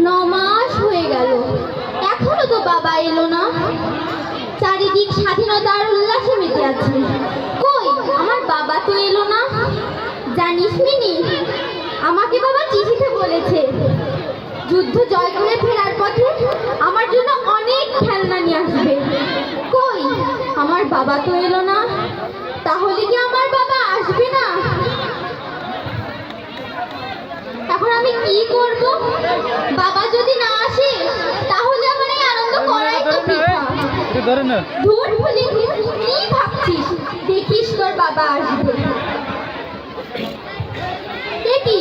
9 মাস হয়ে গেল, এখনো তো বাবা এলো না। চারিদিক স্বাধীনতার উল্লাসে মেতে আছে, কই আমার বাবা তো এলো না। জানিস মিনি, আমাকে বাবা চিঠিতে বলেছে যুদ্ধ জয় করে ফেরার পথে আমার জন্য অনেক খেলনা নিয়ে আসবে। কই আমার বাবা তো এলো না, তাহলে কি আমার বাবা আসবে না? এখন আমি কি করব? বাবা যদি না আসে তাহলে আমার এই আনন্দ করাই তো বৃথা। ধুর ভুলি, কি ভাবছিস? দেখিস তোর বাবা আসবে। এ কি,